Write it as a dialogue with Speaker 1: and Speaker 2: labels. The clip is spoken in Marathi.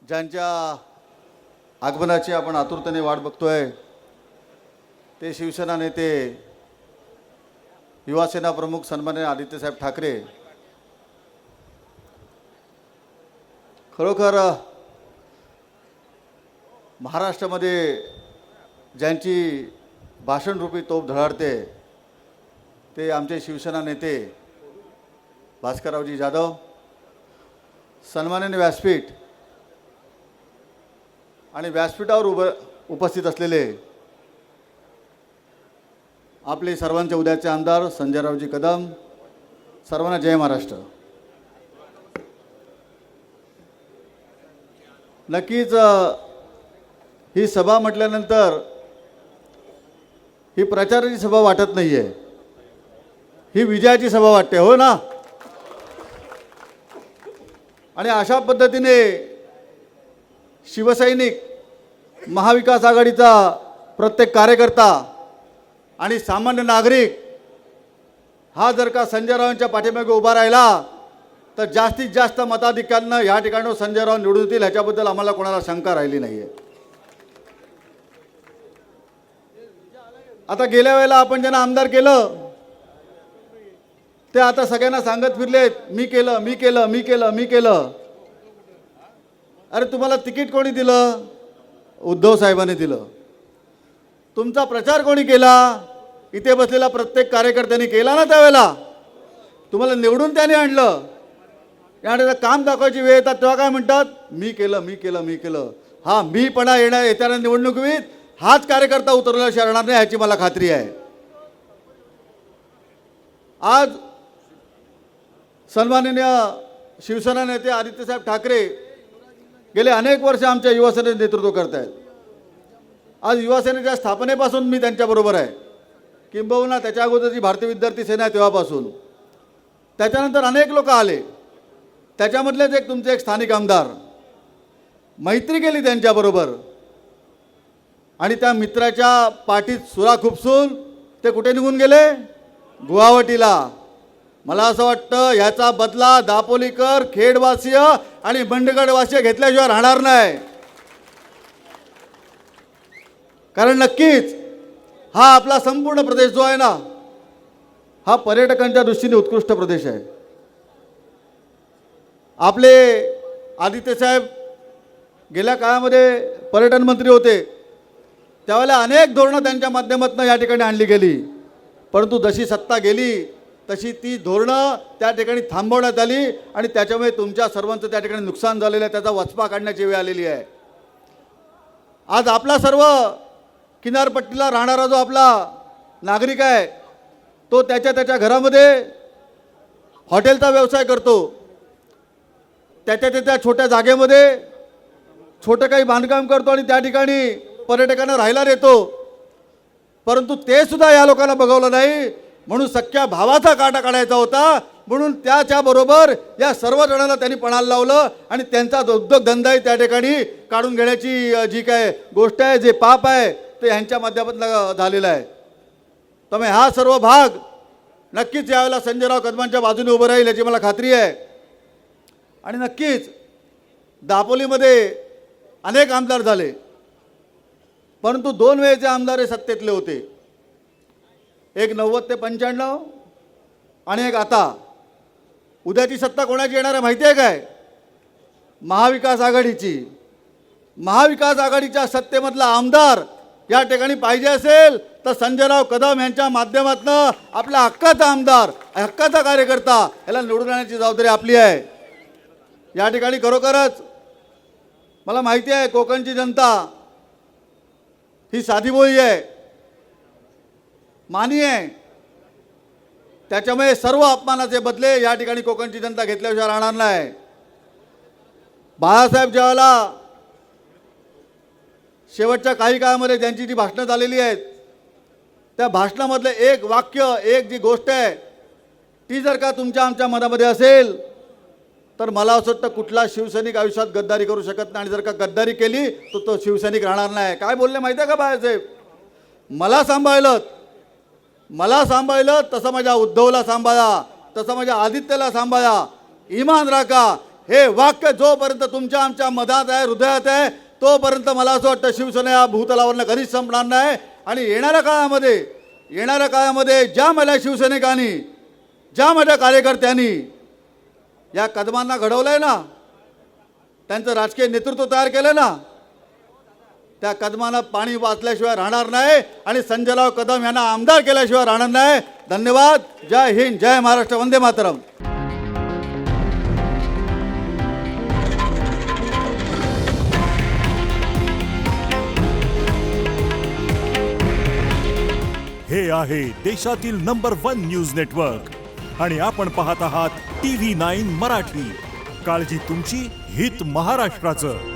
Speaker 1: ज्यांच्या आगमनाची आपण आतुरतेने वाट बघतोय ते शिवसेना नेते युवासेना प्रमुख सन्माननीय आदित्यसाहेब ठाकरे। खरोखर महाराष्ट्रामध्ये ज्यांची भाषणरूपी तोफ धडाडते ते आमचे शिवसेना नेते भास्कररावजी जाधव। सन्माननीय व्यासपीठ आणि व्यासपीठावर उपस्थित असलेले आपले सर्वांचे उद्याचे आमदार संजयरावजी कदम। सर्वांना जय महाराष्ट्र। नक्कीच ही सभा म्हटल्यानंतर ही प्रचाराची सभा वाटत नाहीये, ही विजयाची सभा वाटते, हो ना। आणि अशा पद्धतीने शिवसैनिक, महाविकास आघाडीचा प्रत्येक कार्यकर्ता आणि सामान्य नागरिक हा जर का संजयरावांच्या पाठीमागे उभा राहिला तर जास्तीत जास्त मताधिक्यानं या ठिकाणी संजयराव निवडून येतील, ह्याच्याबद्दल आम्हाला कोणाला शंका राहिली नाहीये। आता गेल्या वेळेला आपण ज्यांना आमदार केलं ते आता सगळ्यांना सांगत फिरलेत मी केलं मी केलं मी केलं मी केलं। अरे तुम्हाला तिकीट कोणी दिलं? उद्धव साहेबांनी दिलं। तुमचा प्रचार कोणी केला? इथे बसलेला प्रत्येक कार्यकर्त्यांनी केला ना। त्यावेळेला तुम्हाला निवडून त्याने आणलं। याने काम दाखवायची वेळ येतात तेव्हा काय म्हणतात? मी केलं मी केलं मी केलं। हा मीपणा येत्या निवडणुकीत हाच कार्यकर्ता उतरला शरणार नाही, ह्याची मला खात्री आहे। आज सन्माननीय शिवसेना नेते आदित्यसाहेब ठाकरे गेले अनेक वर्ष आमच्या युवासेनेचे नेतृत्व करत आहेत। आज युवासेनेच्या स्थापनेपासून मी त्यांच्याबरोबर आहे, किंबहुना त्याच्या अगोदरची भारतीय विद्यार्थी सेना आहे तेव्हापासून। त्याच्यानंतर अनेक लोक आले, त्याच्यामधलेच एक तुमचे एक स्थानिक आमदार, मैत्री केली त्यांच्याबरोबर आणि त्या मित्राच्या पाठीत सुरा खुपसून ते कुठे निघून गेले? गुवाहाटीला। मला असं वाटतं याचा बदला दापोलीकर, खेडवासीय आणि बंडगडवासीय घेतल्याशिवाय राहणार नाही। कारण नक्कीच हा आपला संपूर्ण प्रदेश जो आहे ना, हा पर्यटकांच्या दृष्टीने उत्कृष्ट प्रदेश आहे। आपले आदित्यसाहेब गेल्या काळामध्ये पर्यटन मंत्री होते, त्यावेळेला अनेक धोरणं त्यांच्या माध्यमातून या ठिकाणी आणली गेली, परंतु जशी सत्ता गेली तशी ती धोरणं त्या ठिकाणी थांबवण्यात आली आणि त्याच्यामुळे तुमच्या सर्वांचं त्या ठिकाणी नुकसान झालेलं आहे, त्याचा वचपा काढण्याची वेळ आलेली आहे। आज आपला सर्व किनारपट्टीला राहणारा जो आपला नागरिक आहे तो त्याच्या घरामध्ये हॉटेलचा व्यवसाय करतो, त्याच्या छोट्या जागेमध्ये छोटं काही बांधकाम करतो आणि त्या ठिकाणी पर्यटकांना राहायला देतो। परंतु ते सुद्धा या लोकांना बघवलं नाही, म्हणून सख्या भावाचा काटा काढायचा होता, म्हणून त्याच्याबरोबर या सर्व जणांना त्यांनी पणाला लावलं आणि त्यांचा उद्योगधंदाही त्या ठिकाणी काढून घेण्याची जी काय गोष्ट आहे, जे पाप आहे ते यांच्या माध्यमातून झालेलं आहे। त्यामुळे हा सर्व भाग नक्कीच यावेळेला संजयराव कदमांच्या बाजूने उभं राहील याची मला खात्री आहे। आणि नक्कीच दापोलीमध्ये अनेक आमदार झाले, परंतु दोन वेळेचे आमदार हे सत्तेतले होते, एक 90 ते 95 आणि एक आता। उद्याची सत्ता कोणाची येणार आहे माहिती आहे काय? महाविकास आघाडीची। महाविकास आघाडीच्या सत्तेमधला आमदार या ठिकाणी पाहिजे असेल तर संजयराव कदम यांच्या माध्यमातून आपला हक्काचा आमदार, हक्काचा कार्यकर्ता याला निवडून आणण्याची जबाबदारी आपली आहे। या ठिकाणी खरोखरच मला माहिती आहे कोकणची जनता ही साधीभोळी आहे, मानी आहे, त्याच्यामुळे सर्व अपमानाचे बदले या ठिकाणी कोकणची जनता घेतल्याशिवाय राहणार नाही। बाळासाहेब जेव्हा शेवटच्या काही काळामध्ये ज्यांची जी भाषणं झालेली आहेत त्या भाषणामधले एक वाक्य, एक जी गोष्ट आहे ती जर का आमच्या मनामध्ये असेल तर मला असं वाटतं कुठला शिवसैनिक आयुष्यात गद्दारी करू शकत नाही, आणि जर का गद्दारी केली तर तो शिवसैनिक राहणार नाही। काय बोलले माहिती आहे का बाळासाहेब? मला सांभाळलं तसं माझ्या उद्धवला सांभाळा, तसं माझ्या आदित्यला सांभाळा, इमान राखा, हे वाक्य जोपर्यंत तुमच्या आमच्या मधात आहे, हृदयात आहे, तोपर्यंत मला असं वाटतं शिवसेना या भूतलावरनं कधीच संपणार नाही. आणि येणाऱ्या काळामध्ये ज्या माझ्या शिवसैनिकांनी, ज्या माझ्या कार्यकर्त्यांनी या कदमांना घडवलंय ना, त्यांचं राजकीय नेतृत्व तयार केलं ना, त्या कदमांना पाणी वाचल्याशिवाय राहणार नाही आणि संजयराव कदम यांना आमदार केल्याशिवाय राहणार नाही. धन्यवाद. जय हिंद, जय महाराष्ट्र, वंदे मातरम.
Speaker 2: हे आहे देशातील नंबर 1 न्यूज नेटवर्क आणि आपण पाहत आहात TV9 मराठी. काळजी तुमची, हित महाराष्ट्राचं.